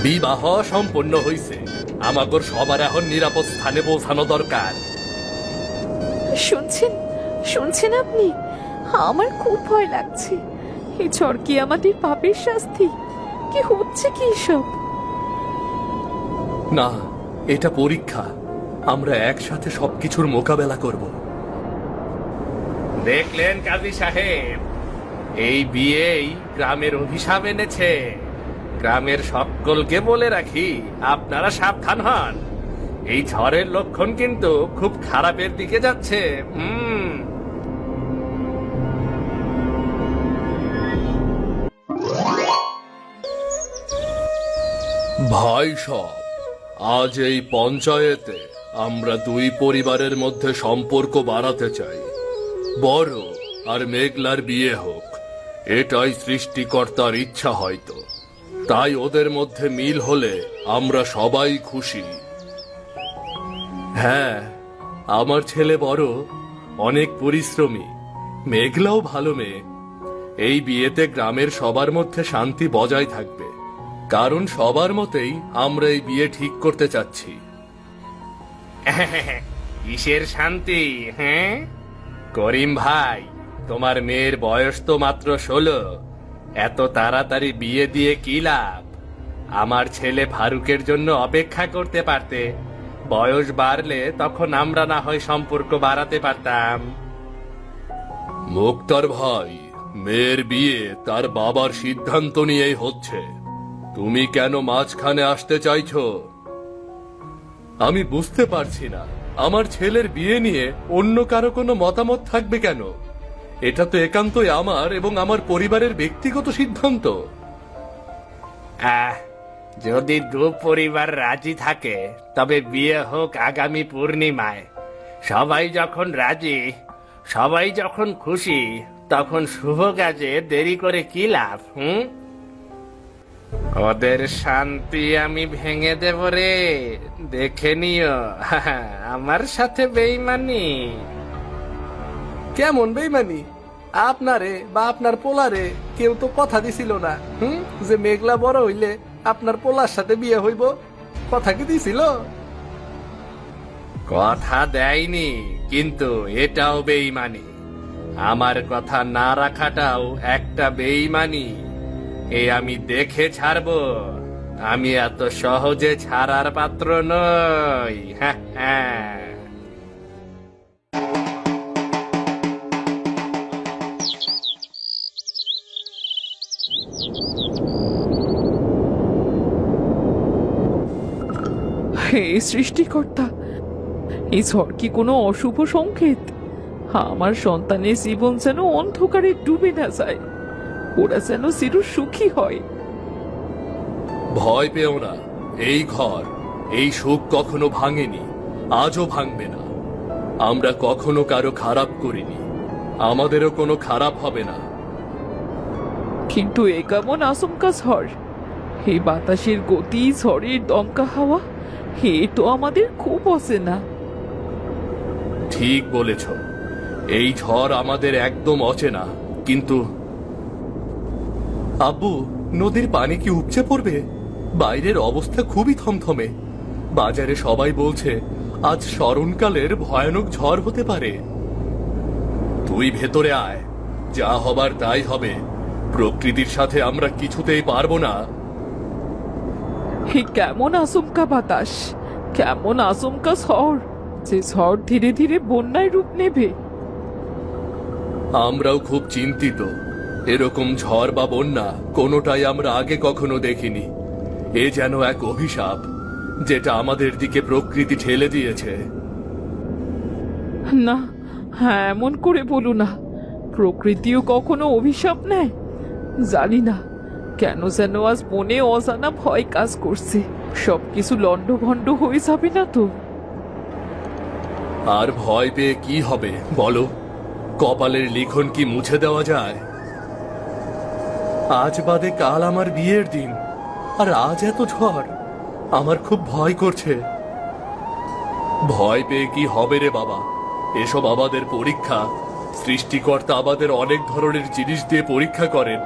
বিবাহ সম্পন্ন হইছে, আমাগর সবার এখন নিরাপদ স্থানে পৌঁছানো দরকার। শুনছেন শুনছেন আপনি? আমার খুব ভয় লাগছে। এই ঝড় কি আমাদের পাপের শাস্তি? কি হচ্ছে কি সব? না, এটা পরীক্ষা। আমরা একসাথে সবকিছুর মোকাবেলা করব। দেখলেন কাজী সাহেব, এই বিয়েই গ্রামের অভিশাপ এনেছে। গ্রামের সকলকে বলে রাখি, আপনারা সাবধান হন। এই ঝড়ের লক্ষণ কিন্তু খুব খারাপের দিকে যাচ্ছে। ভাই সব, আজ এই পঞ্চায়েতে আমরা দুই পরিবারের মধ্যে সম্পর্ক বাড়াতে চাই। বড় আর মেঘলার বিয়ে হোক, এটাই সৃষ্টিকর্তার ইচ্ছা হয়তো। তাই ওদের মধ্যে মিল হলে আমরা সবাই খুশি। হ্যাঁ, আমার ছেলে বড়, অনেক পরিশ্রমী। মেঘলাও ভালো মেয়ে। এই বিয়েতে গ্রামের সবার মধ্যে শান্তি বজায় থাকবে, কারণ সবার মতেই আমরা এই বিয়ে ঠিক করতে চাচ্ছি। কিসের শান্তি? হ্যাঁ করিম ভাই, তোমার মেয়ের বয়স তো মাত্র 16। এত তাড়াতাড়ি বিয়ে দিয়ে কি লাভ? আমার ছেলে ফারুকের জন্য অপেক্ষা করতে পারতে। বয়স বাড়লে তখন আমরা না হয় সম্পর্ক বাড়াতে পারতাম। মুক্তার ভাই, মেয়ের বিয়ে তার বাবার সিদ্ধান্ত নিয়েই হচ্ছে। তুমি কেন মাঝখানে আসতে চাইছো? আমি বুঝতে পারছি না, আমার ছেলের বিয়ে নিয়ে অন্য কারো কোনো মতামত থাকবে কেন? এটা তো একান্তই আমার এবং আমার পরিবারের ব্যক্তিগত সিদ্ধান্ত। যদি দু পরিবার রাজি থাকে তবে বিয়ে হোক আগামী পূর্ণিমায়। সবাই যখন রাজি, সবাই যখন খুশি, তখন শুভ কাজে দেরি করে কি লাভ? ওদের শান্তি আমি ভেঙে দেব রে, দেখে নিও। আমার সাথে বেইমানি? কেমন বেইমানি? আপনারে বা আপনার পোলারে কেউ তো কথা দিছিল না যে মেঘলা বড় হইলে আপনার পোলার সাথে বিয়ে হইব। কথা কি দিছিল? কথা দেয়নি, কিন্তু এটাও বেইমানি। আমার কথা না রাখাটাও একটা বেইমানি। আমি দেখে ছাড়বো। আমি এত সহজে ছাড়ার পাত্র নই। হ্যাঁ। হে সৃষ্টিকর্তা, এই ঝড় কি কোনো অশুভ সংকেত? আমার সন্তানের জীবন যেন অন্ধকারে ডুবে না যায়, ওরা যেন চির সুখী হয়। ভয় পেও না, এই ঘর, এই সুখ কখনো ভাঙেনি, আজও ভাঙবে না। আমরা কখনো কারো খারাপ করিনি, আমাদেরও কোনো খারাপ হবে না। কিন্তু এ কেমন আচমকা ঝড়! এই বাতাসের গতি, ঝড়ের দমকা হাওয়া, হে তো আমাদের খুব অচেনা। ঠিক বলেছ, এই ঝড় আমাদের একদম অচেনা। কিন্তু আব্বু, নদীর পানি কি উপচে পড়বে? বাইরের অবস্থা খুবই থমথমে। বাজারে সবাই বলছে আজ স্মরণকালের ভয়ানক ঝড় হতে পারে। তুই ভেতরে আয়, যা হবার তাই হবে। প্রকৃতির সাথে আমরা কিছুতেই পারবো না। হে কেমন আচমকা বাতাস, কেমন আচমকা ঝড়, যে ঝড় ধীরে ধীরে বন্যায় রূপ নেবে। আমরাও খুব চিন্তিত। এরকম ঝড় বা বন্যা কোনোটাই আমরা আগে কখনো দেখিনি। এ যেন এক অভিশাপ, যেটা আমাদের দিকে প্রকৃতি ঠেলে দিয়েছে। না, হ্যাঁ, এমন করে বলো না। প্রকৃতিও কখনো অভিশাপ নেয়? জানি না কেন যেন আজ মনে অজানা ভয় কাজ করছে। সবকিছু লণ্ডভণ্ড হয়ে যাবে না তো? আর ভয় পেয়ে কি হবে বলো? কপালের লিখন কি মুছে দেওয়া যায়? আজ বাদে কাল আমার বিয়ের দিন, আর আজ এত ঝড়। আমার খুব ভয় করছে। ভয় পেয়ে কি হবে রে বাবা? এসব আমাদের পরীক্ষা। সৃষ্টিকর্তা আমাদের অনেক ধরনের জিনিস দিয়ে পরীক্ষা করেন।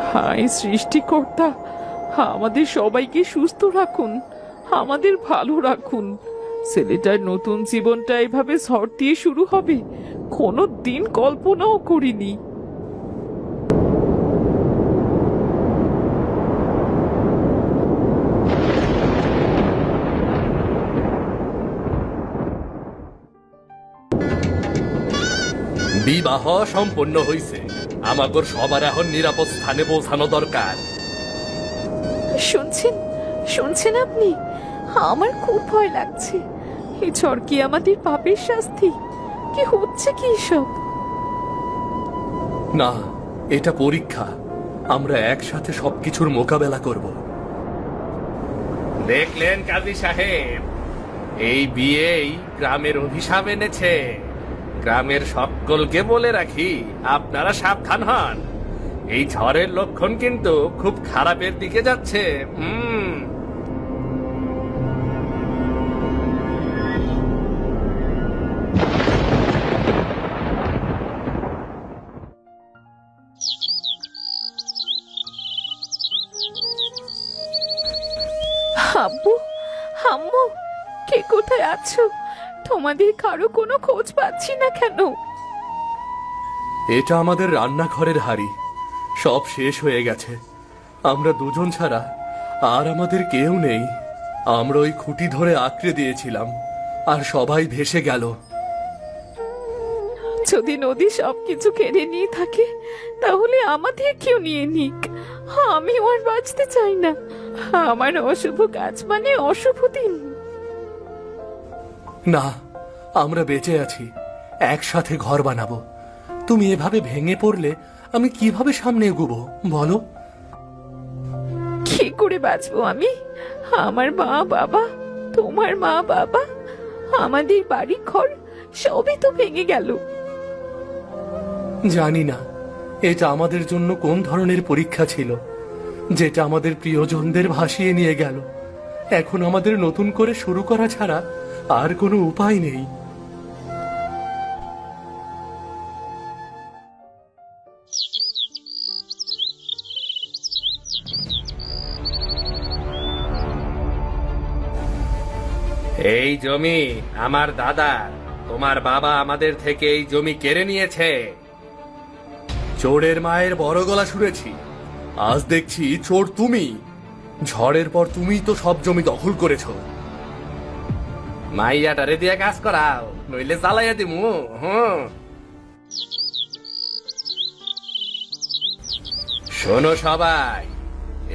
হায় সৃষ্টিকর্তা, আমাদের সবাইকে সুস্থ রাখুন, আমাদের ভালো রাখুন। ছেলেটার নতুন জীবনটা এভাবে ঝড় দিয়ে শুরু হবে কোনো দিন কল্পনাও করিনি। বিবাহ সম্পন্ন হইছে, আমাগর সবার এখন নিরাপদ স্থানে পৌঁছানো দরকার। শুনছেন, শুনছেন আপনি? আমার খুব ভয় লাগছে। এই ঝড় কি আমাদের পাপের শাস্তি? কি হচ্ছে কি সব? না, এটা পরীক্ষা। আমরা একসাথে সবকিছুর মোকাবেলা করব। দেখলেন কাজী সাহেব, এই বিয়েই গ্রামের অভিশাপ এনেছে। গ্রামের সকলকে বলে রাখি, আপনারা সাবধান হন। এই ঝড়ের লক্ষণ কিন্তু খুব খারাপের দিকে যাচ্ছে। আব্বু, আম্মু, কে কোথায় আছো? তোমাদের কারো কোনো খোঁজ পাচ্ছি না কেন? এটা আমাদের রান্নাঘরের হাড়ি, সব শেষ হয়ে গেছে। আমরা দুজন ছাড়া আর আমাদের কেউ নেই। আমরা ওই খুঁটি ধরে আঁকড়ে দিয়েছিলাম, আর সবাই ভেসে গেল। যদি নদী সবকিছু কেড়ে নিয়ে থাকে, তাহলে আমাদের কেউ নিয়ে নিক। আমি আর বাঁচতে চাই না। আমার অশুভ কাজ মানে অশুভ দিন। না, আমরা বেঁচে আছি, একসাথে ঘর বানাবো। তুমি এভাবে ভেঙে পড়লে আমি কিভাবে সামনে এগোবো বলো? কি করে বাঁচবো আমি? আমার মা বাবা, তোমার মা বাবা, আমাদের বাড়ি ঘর সবই তো ভেঙে গেল। জানি না এটা আমাদের জন্য কোন ধরনের পরীক্ষা ছিল, যেটা আমাদের প্রিয়জনদের ভাসিয়ে নিয়ে গেল। এখন আমাদের নতুন করে শুরু করা ছাড়া আর কোনো উপায় নেই। এই জমি আমার দাদা, তোমার বাবা আমাদের থেকে এই জমি কেড়ে নিয়েছে। চোরের মায়ের বড় গলা শুনেছি, আজ দেখছি চোর তুমি। ঝড়ের পর তুমি তো সব জমি দখল করেছ। মাইয়াটারে দিয়ে কাজ করাও, নইলে চালাইয়া দিমু। শোনো সবাই,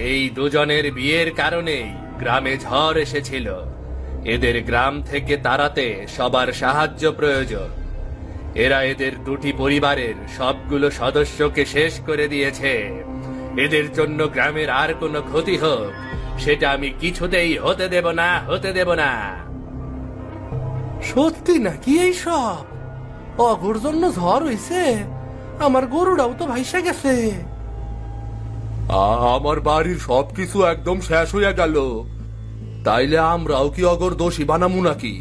এই দুজনের বিয়ের কারণেই গ্রামে ঝড় এসেছিল। এদের গ্রাম থেকে তাড়াতে সবার সাহায্য প্রয়োজন। এরা এদের দুটি পরিবারের সবগুলো সদস্যকে শেষ করে দিয়েছে। এদের জন্য গ্রামের আর কোনো ক্ষতি হোক, সেটা আমি কিছুতেই হতে দেব না, হতে দেব না। সত্যি নাকি এইসব? অগোর জন্য ঝড় হইছে? আমার গরুটাও তো ভাইসা গেছে। আমার বাড়ির সবকিছু একদম শেষ হইয়া গেল। তাইলে আমরাও কি অগর দোষী বানামু নাকি?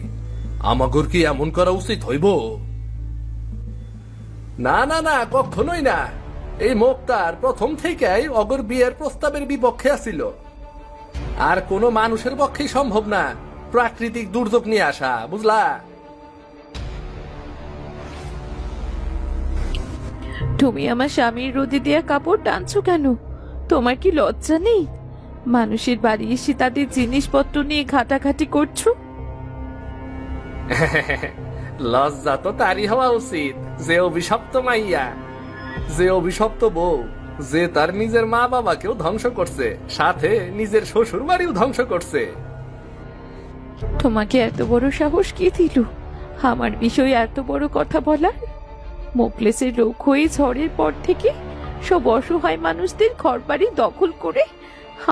আমাগর কি এমন করা উচিত হইব? না না না, কখনোই না। এই মোক্তার প্রথম থেকেই অগর বিয়ের প্রস্তাবের বিপক্ষে আছিল। আর কোনো মানুষের পক্ষেই সম্ভব না প্রাকৃতিক দুর্যোগ নিয়ে আসা, বুঝলা? তুমি আমার স্বামীর রোদে দেয়া কাপড় টানছো কেন? তোমার কি লজ্জা নেই? মানুষের বাড়ি এসে তাদের জিনিসপত্র নিয়ে ঘাটাঘাটি করছো। লজ্জা তো তারই হওয়া উচিত, যে অভিশপ্ত মাইয়া, যে অভিশপ্ত বউ, যে তার নিজের মা বাবাকেও ধ্বংস করছে, সাথে নিজের শ্বশুর বাড়িও ধ্বংস করছে। তোমাকে এত বড় সাহস কে দিল আমার বিষয়ে এত বড় কথা বলার? মোকলেসের রোগ হয়ে ঝড়ের পর থেকে সব অসহায় মানুষদের ঘরবাড়ি দখল করে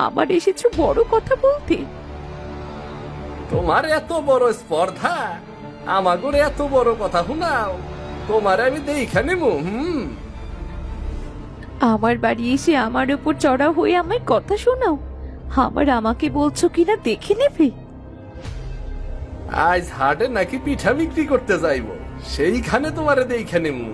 আবার এসেছো বড় কথা বলতে। তোমার এত বড় স্পর্ধা, আমাগরে এত বড় কথা শুনাও। তোমার আমি দেখা নেবো। আমার বাড়ি এসে আমার উপর চড়া হয়ে আমায় কথা শোনাও। আমাকে বলছো কিনা দেখে নেবে। আজ হাটে নাকি পিঠা বিক্রি করতে যাইব, সেইখানে তোমারে দেখা নেবো।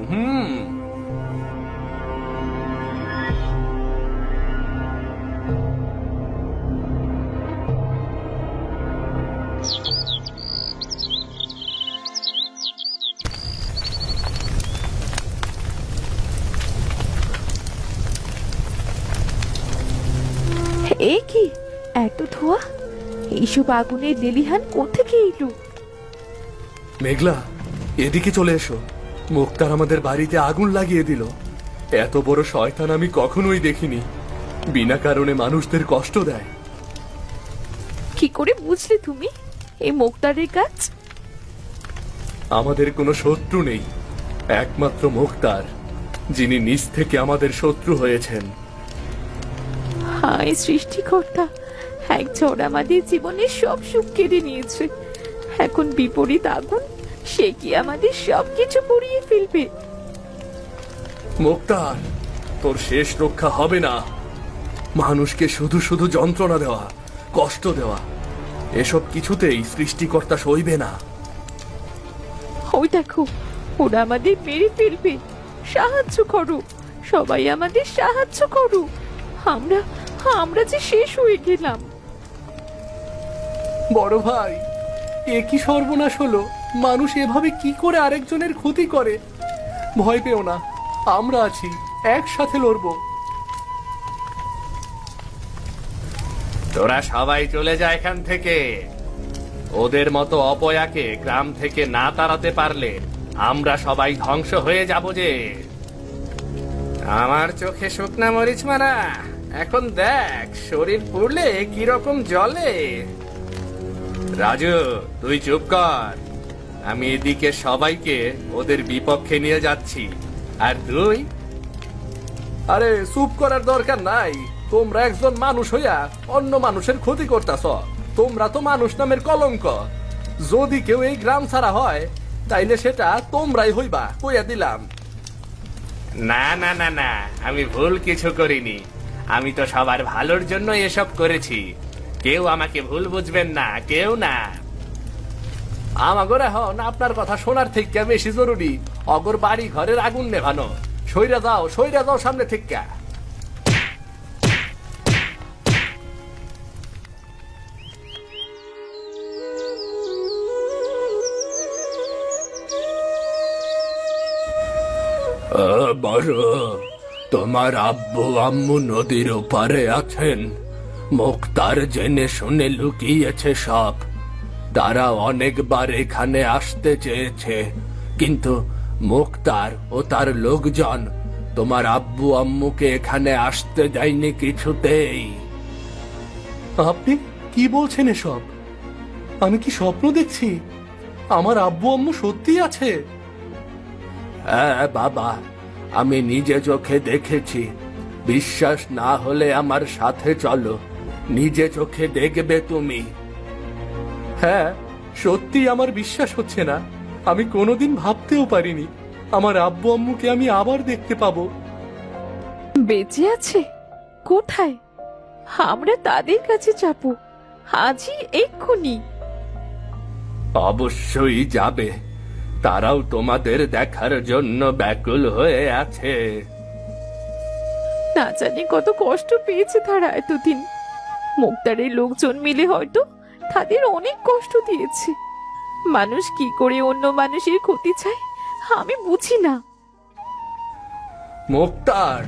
এ কি এত ধোঁয়া? এইসব আগুনের লেলিহান কোত্থেকে এলো? মেঘলা, এদিকে চলে এসো। মুক্তার আমাদের বাড়িতে আগুন লাগিয়ে দিল। এত বড় শয়তান আমি কখনোই দেখিনি। বিনা কারণে মানুষদের কষ্ট দেয়। কি করে বুঝলে তুমি এই মুক্তারের কাজ? আমাদের কোনো শত্রু নেই, একমাত্র মুক্তার, যিনি নিজ থেকে আমাদের শত্রু হয়েছেন। হায় সৃষ্টিকর্তা, এক ঝড় আমাদের জীবনের সব সুখ কেড়ে নিয়েছে। এখন বিপরীত আগুন, সে কি আমাদের সবকিছু পুড়িয়ে ফেলবে? মুক্তার, তোর শেষ রক্ষা হবে না। মানুষকে শুধু শুধু যন্ত্রণা দেওয়া, কষ্ট দেওয়া, এসব কিছুতেই সৃষ্টিকর্তা সইবে না। ওই দেখো, ওরা আমাদের মেরে ফেলবে। সাহায্য করো, সবাই আমাদের সাহায্য করো। আমরা আমরা যে শেষ হয়ে গেলাম। বড় ভাই, এ কি সর্বনাশ হলো? মানুষ এভাবে কি করে আরেকজনের ক্ষতি করে? ভয় পেও না, আমরা আছি, একসাথে লড়বো। তোরা সবাই চলে যা এখান থেকে। ওদের মতো অপয়াকে গ্রাম থেকে না তাড়াতে পারলে আমরা সবাই ধ্বংস হয়ে যাব যে। আমার চোখে শুকনা মরিচ মারা, এখন দেখ শরীর পুড়লে কিরকম জ্বলে। রাজু, তুই চুপ কর। আমি এদিকে সবাইকে ওদের বিপক্ষে নিয়ে যাচ্ছি, আর তুই? আরে চুপ করার দরকার নাই। তোমরা একজন মানুষ হইয়া অন্য মানুষের ক্ষতি করতাছ। তোমরা তো মানুষ নামের কলঙ্ক। যদি কেউ এই গ্রাম ছাড়া হয়, তাইলে সেটা তোমরাই হইবা, কইয়া দিলাম। না না না না, আমি ভুল কিছু করিনি। আমি তো সবার ভালোর জন্য এসব করেছি। কেউ আমাকে ভুল বুঝবেন না, কেউ না। আমাগর এখন আপনার কথা শোনার থেকে বেশি জরুরি অগর বাড়ি ঘরের আগুন নেভানো। সইরা যাও সামনে থেকে। বড়, তোমার আব্বু আম্মু নদীর ওপারে আছেন। মুক্তার জেনে শুনে লুকিয়েছে সব। তারা অনেকবার এখানে আসতে চেয়েছে, কিন্তু মুক্তার ও তার লোকজন তোমার আব্বু আম্মুকে এখানে আসতে দেয়নি কিছুতেই। আপনি কি বলছেন এসব? আমি কি স্বপ্ন দেখছি? আমার আব্বু আম্মু সত্যি আছে? হ্যাঁ বাবা, আমি নিজে চোখে দেখেছি। বিশ্বাস না হলে আমার সাথে চলো, নিজে চোখে দেখবে তুমি। হ্যাঁ, সত্যি আমার বিশ্বাস হচ্ছে না। আমি কোনোদিন ভাবতেও পারিনি আমার আব্বু আম্মুকে আমি আবার দেখতে পাবো। বেঁচে আছে? কোথায়? আমরা তাদের কাছে যাবো আজই, এক্ষুনি। অবশ্যই যাবে, তারাও তোমাদের দেখার জন্য ব্যাকুল হয়ে আছে। না জানি কত কষ্ট পেয়েছে তারা এতদিন। মুক্তারের লোকজন মিলে হয়তো তাদের অনেক কষ্ট দিয়েছে। মানুষ কি করে অন্য মানুষের ক্ষতি চায় আমি বুঝি না। মুক্তার,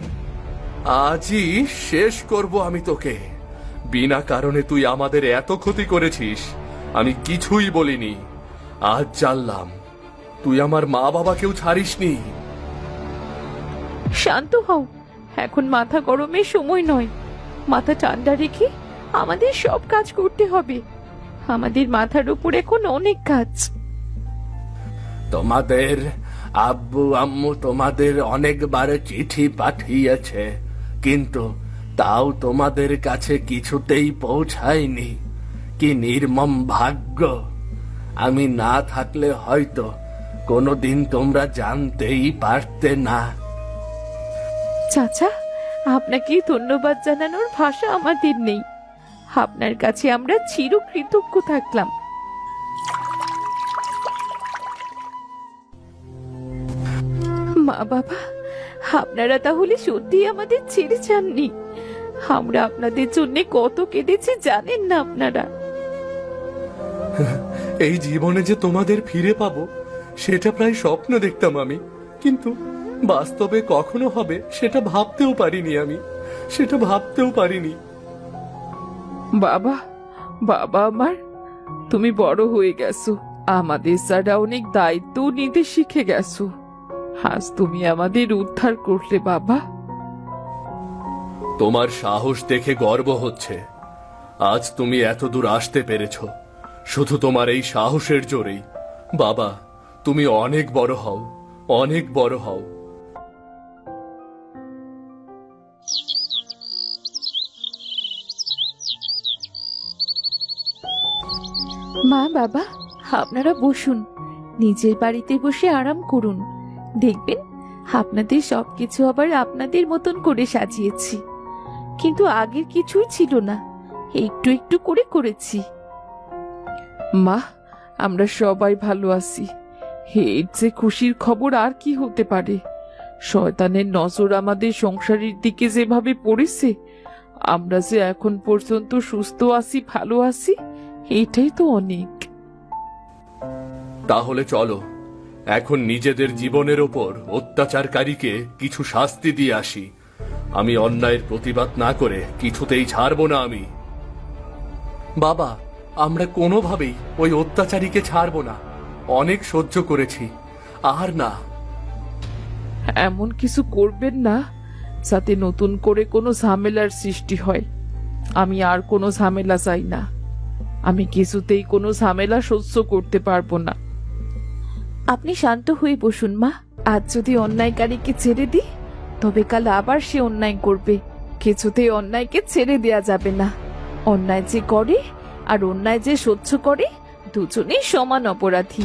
আজই শেষ করব আমি তোকে। বিনা কারণে তুই আমাদের এত ক্ষতি করেছিস, আমি কিছুই বলিনি। আজ জানলাম তুই আমার মা বাবাকেও ছাড়িসনি। শান্ত হও, এখন মাথা গরমের সময় নয়। মাথা ঠান্ডা রেখে আমাদের সব কাজ করতে হবে। আমাদের মাথার উপর এখন অনেক কাজ। তোমাদের আব্বু আম্মু তোমাদের অনেকবার চিঠি পাঠিয়েছে, কিন্তু তাও তোমাদের কাছে কিছুতেই পৌঁছায়নি। কি নির্মম ভাগ্য! আমি না থাকলে হয়তো কোনোদিন তোমরা জানতেই পারতে না। চাচা, আপনাকে ধন্যবাদ জানানোর ভাষা আমাদের নেই। আপনার কাছে আমরা চিরকৃতজ্ঞ থাকলাম। মা বাবা, আপনারা তাহলে সত্যি আমাদের ছেড়ে যাননি। আমরা আপনাদের জন্য কত কেঁদেছি জানেন না আপনারা। এই জীবনে যে তোমাদের ফিরে পাবো সেটা প্রায় স্বপ্ন দেখতাম আমি, কিন্তু বাস্তবে কখনো হবে সেটা ভাবতেও পারিনি। বাবা, বাবা আমার, তুমি বড় হয়ে গেছো, আমাদের ছাড়া অনেক দায়িত্ব নিতে শিখে গেছো। আজ তুমি আমাদের উদ্ধার করলে বাবা। তোমার সাহস দেখে গর্ব হচ্ছে। আজ তুমি এত দূর আসতে পেরেছ শুধু তোমার এই সাহসের জোরেই। বাবা, তুমি অনেক বড় হও, অনেক বড় হও। মা, বাবা, আপনারা বসুন, নিজের বাড়িতে বসে আরাম করুন। দেখবেন আপনাদের সবকিছু আবার আপনাদের মতন করে সাজিয়েছি। কিন্তু আগের কিছুই ছিল না, একটু একটু করে করেছি। মা, আমরা সবাই ভালো আছি। এর যে খুশির খবর আর কি হতে পারে। শয়তানের নজর আমাদের সংসারের দিকে যেভাবে পড়েছে, আমরা যে এখন পর্যন্ত সুস্থ আছি, ভালো আছি, এটাই তো অনেক। তাহলে চলো এখন নিজেদের জীবনের ওপর অত্যাচারকারীকে কিছু শাস্তি দিয়ে আসি। আমি অন্যায়ের প্রতিবাদ না করে কিছুতেই ছাড়বো না আমি। বাবা, আমরা কোনোভাবেই ওই অত্যাচারীকে ছাড়বো না। অনেক সহ্য করেছি, আর না। এমন কিছু করবেন না যাতে নতুন করে কোনো ঝামেলার সৃষ্টি হয়। আমি আর কোনো ঝামেলা চাই না। আমি কিছুতেই কোনো ঝামেলা সহ্য করতে পারবো না। আপনি শান্ত হয়ে বসুন মা। আজ যদি অন্যায়কারীকে ছেড়ে দিই, তবে কাল আবার সে অন্যায় করবে। কিছুতেই অন্যায়কে ছেড়ে দেয়া যাবে না। অন্যায় যে করে আর অন্যায় যে সহ্য করে, দুজনেই সমান অপরাধী।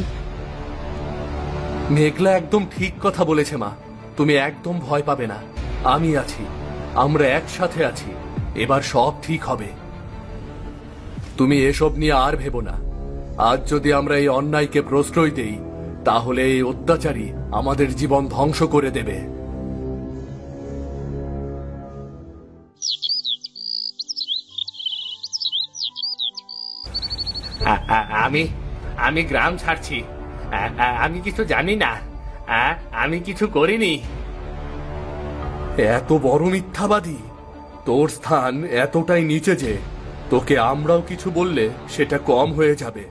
মেঘলা একদম ঠিক কথা বলেছে মা। তুমি একদম ভয় পাবে না, আমি আছি। আমরা একসাথে আছি। এবার সব ঠিক হবে। তুমি এসব নিয়ে আর ভেবো না। আজ যদি আমরা এই অন্যায়কে প্রশ্রয় দেই, তাহলে এই অত্যাচারী আমাদের জীবন ধ্বংস করে দেবে। আমি আমি গ্রাম ছাড়ছি। আমি কিছু জানি না। আমি কিছু করিনি। এত বড় মিথ্যাবাদী! তোর স্থান এতটাই নিচে যে তোকে আমরাও কিছু বললে সেটা কম হয়ে যাবে।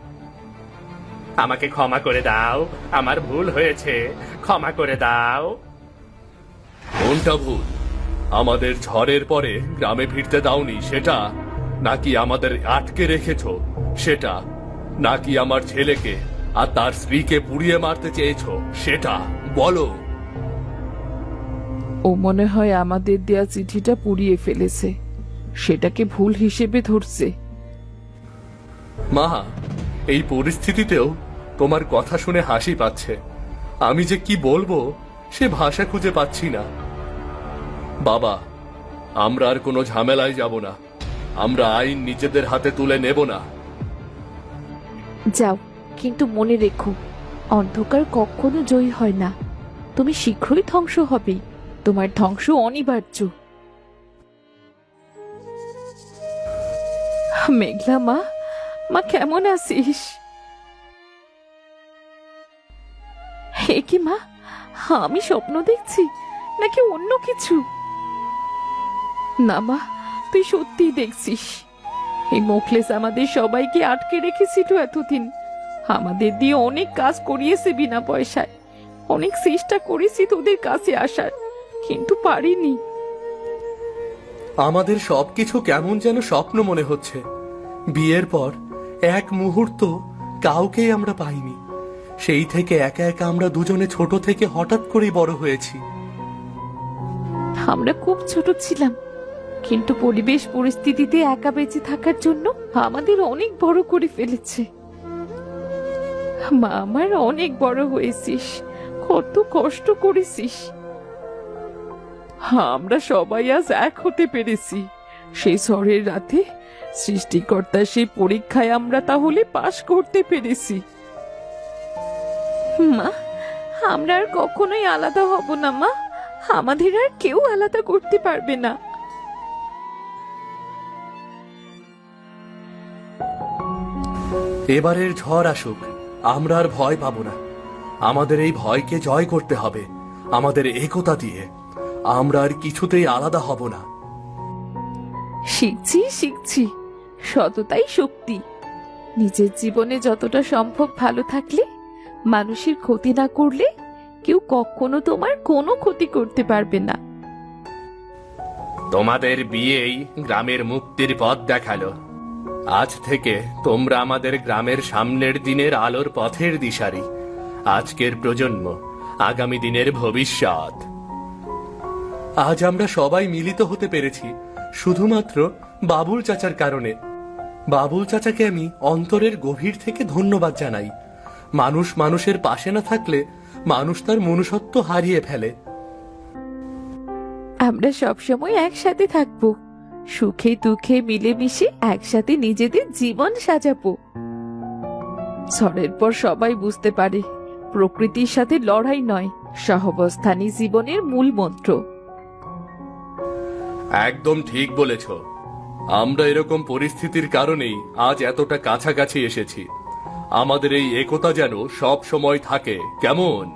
আমাকে ক্ষমা করে দাও, আমার ভুল হয়েছে, ক্ষমা করে দাও। কোনটা ভুল? আমাদের ঝড়ের পরে গ্রামে ফিরতে দাওনি সেটা, নাকি আমাদের আটকে রেখেছো সেটা, নাকি আমার ছেলেকে আর তার স্ত্রীকে পুড়িয়ে মারতে চেয়েছো সেটা বলো। ও মনে হয় আমাদের দেয়া চিঠিটা পুড়িয়ে ফেলেছে, সেটাকে ভুল হিসেবে ধরছে। মা, এই পরিস্থিতিতেও তোমার কথা শুনে হাসি পাচ্ছে। আমি যে কি বলবো সে ভাষা খুঁজে পাচ্ছি না। বাবা, আমরা আর কোনো ঝামেলায় যাব না। আমরা আইন নিজেদের হাতে তুলে নেব না। যাও, কিন্তু মনে রেখো, অন্ধকার কখনো জয়ী হয় না। তুমি শীঘ্রই ধ্বংস হবে। তোমার ধ্বংস অনিবার্য। মেঘলা মা, মা কেমন আছিস? হে কি মা, আমি স্বপ্ন দেখছি নাকি অন্য কিছু? না মা, তুই সত্যিই দেখছিস। এই মোখলেস আমাদের সবাইকে আটকে রেখেছিল এতদিন। আমাদের দিয়ে অনেক কাজ করিয়েছে বিনা পয়সায়। অনেক চেষ্টা করেছি তোদের কাছে আসার, কিন্তু পারিনি। আমাদের সবকিছু কেমন যেন স্বপ্ন মনে হচ্ছে। বিয়ের পর এক মুহূর্ত কাউকেই আমরা পাইনি। সেই থেকে একা একা আমরা দুজনে ছোট থেকে হঠাৎ করেই বড় হয়েছি। আমরা খুব ছোট ছিলাম, কিন্তু পরিবেশ পরিস্থিতিতে একা বেঁচে থাকার জন্য আমাদের অনেক বড় করে ফেলেছে। মা আমার, অনেক বড় হয়েছিস, কত কষ্ট করেছিস। আমরা সবাই আজ এক হতে পেরেছি। সেই ঝড়ের রাতে সৃষ্টিকর্তার সেই পরীক্ষায় আমরা তাহলে পাশ করতে পেরেছি। মা, আমরা আর কখনোই আলাদা হব না মা। আমাদের আর কেউ আলাদা করতে পারবে না। এবারের ঝড় আসুক, আমরা আর ভয় পাবো না। আমাদের এই ভয়কে জয় করতে হবে আমাদের একতা দিয়ে। আমরা আর কিছুতেই আলাদা হব না। শিখছি শিখছি, সততাই শক্তি। নিজের জীবনে যতটা সম্ভব ভালো থাকলে, মানুষের ক্ষতি না করলে, কেউ কখনো তোমার কোনো ক্ষতি করতে পারবে না। তোমাদের বিয়েই গ্রামের মুক্তির পথ দেখালো। আজ থেকে তোমরা আমাদের গ্রামের সামনের দিনের আলোর পথের দিশারি। আজকের প্রজন্ম, আগামী দিনের ভবিষ্যৎ। আজ আমরা সবাই মিলিত হতে পেরেছি শুধুমাত্র বাবুল চাচার কারণে। বাবুল চাচাকে আমি অন্তরের গভীর থেকে ধন্যবাদ জানাই। মানুষ মানুষের পাশে না থাকলে মানুষ তার মনুষ্যত্ব হারিয়ে ফেলে। আমরা সবসময় একসাথে থাকবো, সুখে দুঃখে মিলেমিশে একসাথে নিজেদের জীবন সাজাবো। ঝড়ের পর সবাই বুঝতে পারে প্রকৃতির সাথে লড়াই নয়, সহাবস্থানই জীবনের মূল মন্ত্র। একদম ঠিক বলেছ। আমরা এরকম পরিস্থিতির কারণেই আজ এতটা কাছাকাছি এসেছি। আমাদের এই একতা যেন সব সময় থাকে, কেমন?